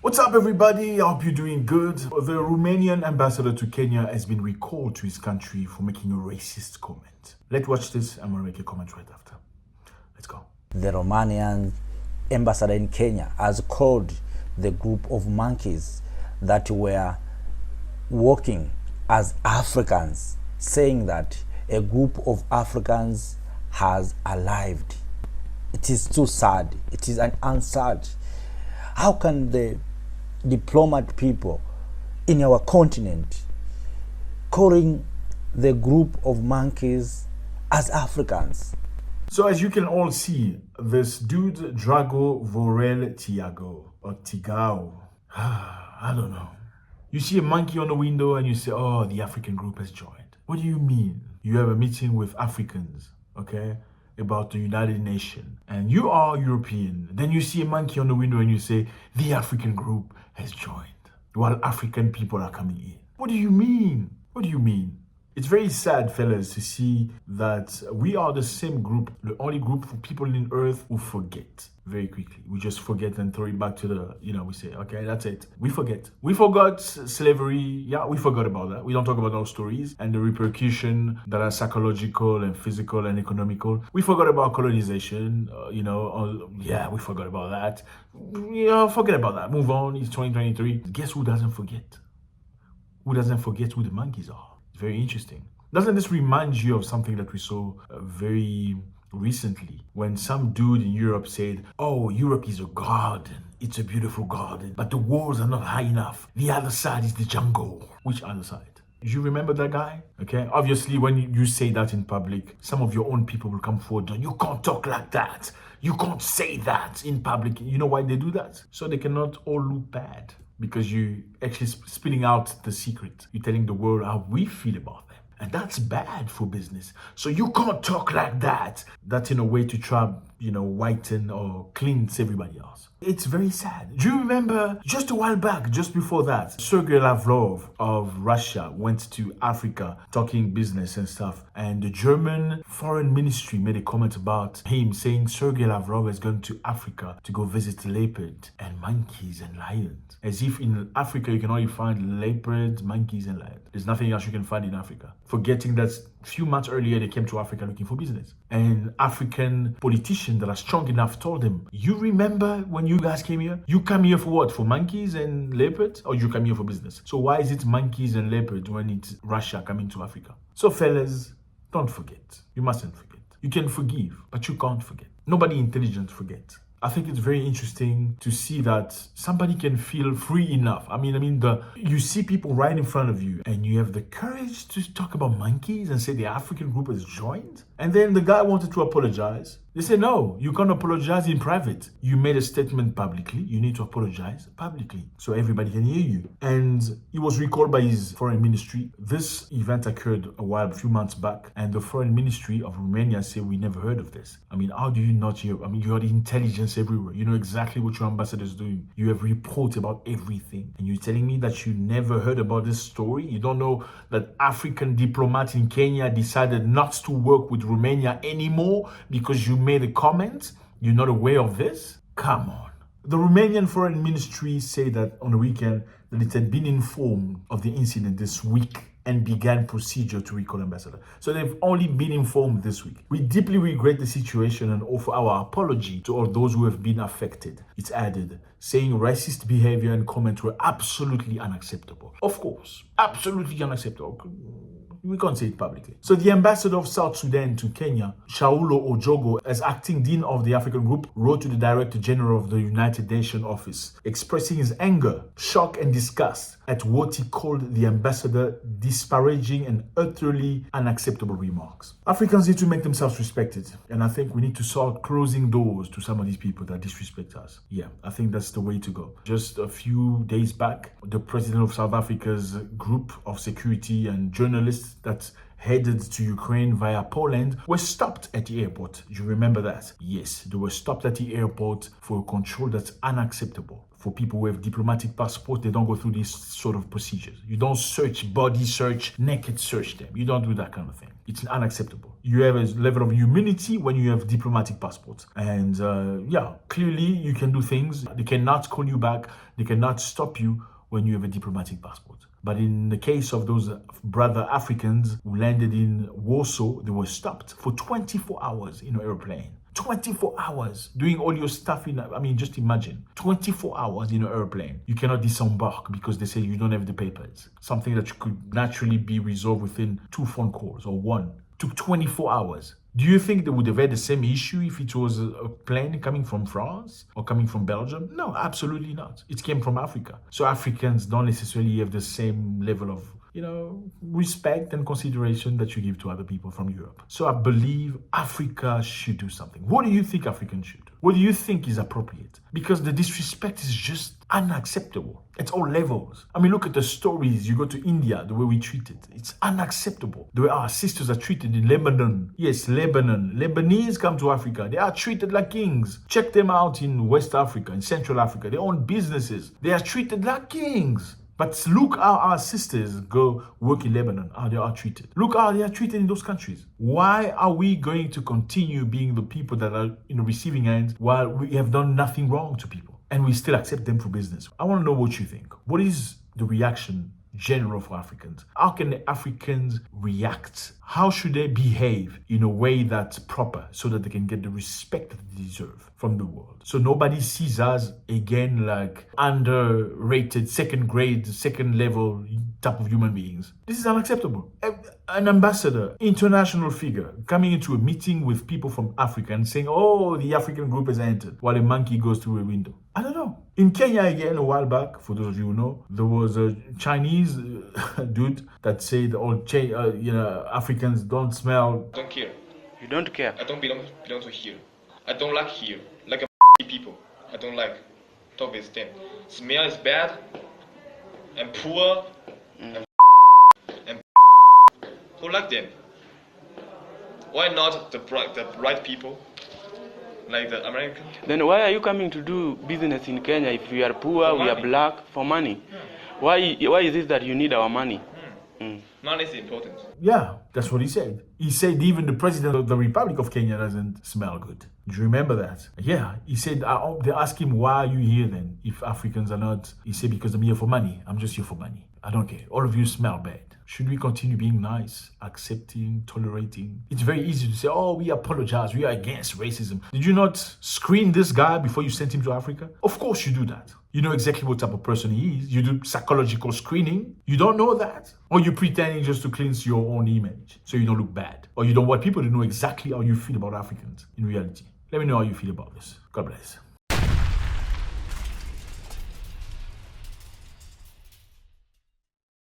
What's up, everybody? I hope you're doing good. The Romanian ambassador to Kenya has been recalled to his country for making a racist comment. Let's watch this. I'm going to make a comment right after. Let's go. The Romanian ambassador in Kenya has called the group of monkeys that were walking as Africans, saying that a group of Africans has arrived. It is too sad. It is an unsad. How can the diplomat people in our continent calling the group of monkeys as Africans? So as you can all see, this dude, Drago Vorel Tiago, or Tigao, I don't know. You see a monkey on the window and you say, oh, the African group has joined. What do you mean? You have a meeting with Africans, okay, about the United Nations, and you are European. Then you see a monkey on the window and you say, the African group has joined, while African people are coming in. What do you mean? What do you mean? It's very sad, fellas, to see that we are the same group, the only group of people in Earth who forget very quickly. We just forget and throw it back to the, we say, okay, that's it. We forget. We forgot slavery. Yeah, we forgot about that. We don't talk about those stories and the repercussion that are psychological and physical and economical. We forgot about colonization, yeah, we forgot about that. Forget about that. Move on. It's 2023. Guess who doesn't forget? Who doesn't forget who the monkeys are? Very interesting. Doesn't this remind you of something that we saw very recently when some dude in Europe said, oh, Europe is a garden. It's a beautiful garden, but the walls are not high enough. The other side is the jungle. Which other side? Do you remember that guy? Okay, obviously when you say that in public, some of your own people will come forward and you can't talk like that. You can't say that in public. You know why they do that? So they cannot all look bad. Because you actually spilling out the secret. You're telling the world how we feel about them. And that's bad for business. So you can't talk like that. That's in a way to try, whiten or cleanse everybody else. It's very sad. Do you remember just a while back, just before that, Sergei Lavrov of Russia went to Africa talking business and stuff. And the German foreign ministry made a comment about him saying Sergei Lavrov has gone to Africa to go visit leopard and monkeys and lions. As if in Africa you can only find leopards, monkeys and lions. There's nothing else you can find in Africa. Forgetting that a few months earlier they came to Africa looking for business. And African politicians that are strong enough told them, you remember when you guys came here? You come here for what? For monkeys and leopards? Or you come here for business? So why is it monkeys and leopards when it's Russia coming to Africa? So fellas, don't forget. You mustn't forget. You can forgive, but you can't forget. Nobody intelligent forgets. I think it's very interesting to see that somebody can feel free enough. You see people right in front of you and you have the courage to talk about monkeys and say the African group has joined. And then the guy wanted to apologize. They say, no, you can't apologize in private. You made a statement publicly. You need to apologize publicly so everybody can hear you. And he was recalled by his foreign ministry. This event occurred a few months back. And the foreign ministry of Romania said, we never heard of this. How do you not hear? You have the intelligence everywhere. You know exactly what your ambassador is doing. You have reports about everything. And you're telling me that you never heard about this story? You don't know that African diplomats in Kenya decided not to work with Romania anymore because you made a comment? You're not aware of this? Come on. The Romanian Foreign Ministry said that on the weekend that it had been informed of the incident this week and began procedure to recall ambassador. So they've only been informed this week. We deeply regret the situation and offer our apology to all those who have been affected. It's added, saying racist behavior and comments were absolutely unacceptable. Of course, absolutely unacceptable. We can't say it publicly. So the ambassador of South Sudan to Kenya, Shaulo Ojogo, as acting dean of the African group, wrote to the Director General of the United Nations office, expressing his anger, shock and disgust at what he called the ambassador disparaging and utterly unacceptable remarks. Africans need to make themselves respected. And I think we need to start closing doors to some of these people that disrespect us. Yeah, I think that's the way to go. Just a few days back, the president of South Africa's group of security and journalists that headed to Ukraine via Poland were stopped at the airport. Do you remember that? Yes, they were stopped at the airport for a control that's unacceptable. for people who have diplomatic passports, they don't go through these sort of procedures. You don't search, body search, naked search them. You don't do that kind of thing. It's unacceptable. You have a level of immunity when you have diplomatic passports. And yeah, clearly you can do things. They cannot call you back. They cannot stop you when you have a diplomatic passport. But in the case of those brother Africans who landed in Warsaw, they were stopped for 24 hours in an airplane. 24 hours doing all your stuff just imagine 24 hours in an airplane. You cannot disembark because they say you don't have the papers. Something that could naturally be resolved within 2 phone calls or 1. Took 24 hours. Do you think they would have had the same issue if it was a plane coming from France or coming from Belgium? No, absolutely not. It came from Africa. So Africans don't necessarily have the same level of respect and consideration that you give to other people from Europe. So I believe Africa should do something. What do you think Africans should do? What do you think is appropriate? Because the disrespect is just unacceptable at all levels. I mean, look at the stories. You go to India, the way we treat it. It's unacceptable. The way our sisters are treated in Lebanon. Yes, Lebanon. Lebanese come to Africa. They are treated like kings. Check them out in West Africa, in Central Africa. They own businesses. They are treated like kings. But look how our sisters go work in Lebanon, how they are treated. Look how they are treated in those countries. Why are we going to continue being the people that are in the receiving end while we have done nothing wrong to people and we still accept them for business? I want to know what you think. What is the reaction general for Africans? How can the Africans react? How should they behave in a way that's proper so that they can get the respect that they deserve from the world? So nobody sees us again like underrated, second grade, second level type of human beings. This is unacceptable. An ambassador, international figure, coming into a meeting with people from Africa and saying, oh, the African group has entered, while a monkey goes through a window. I don't know. In Kenya again, a while back, for those of you who know, there was a Chinese dude that said all Africans don't smell. Don't care. You don't care. I don't belong to here. I don't like here. Like people. I don't like talk with them. Smell is bad. I'm poor. And who like them? Why not the right people? Like the American? Then why are you coming to do business in Kenya if we are poor, we are black, for money? Why is it that you need our money? Money is important. Yeah, that's what he said. He said even the president of the Republic of Kenya doesn't smell good. Do you remember that? Yeah, he said, they asked him, why are you here then if Africans are not? He said, because I'm here for money. I'm just here for money. I don't care. All of you smell bad. Should we continue being nice, accepting, tolerating? It's very easy to say, oh, we apologize. We are against racism. Did you not screen this guy before you sent him to Africa? Of course you do that. You know exactly what type of person he is. You do psychological screening. You don't know that? Or you're pretending just to cleanse your own image so you don't look bad. Or you don't want people to know exactly how you feel about Africans in reality. Let me know how you feel about this. God bless.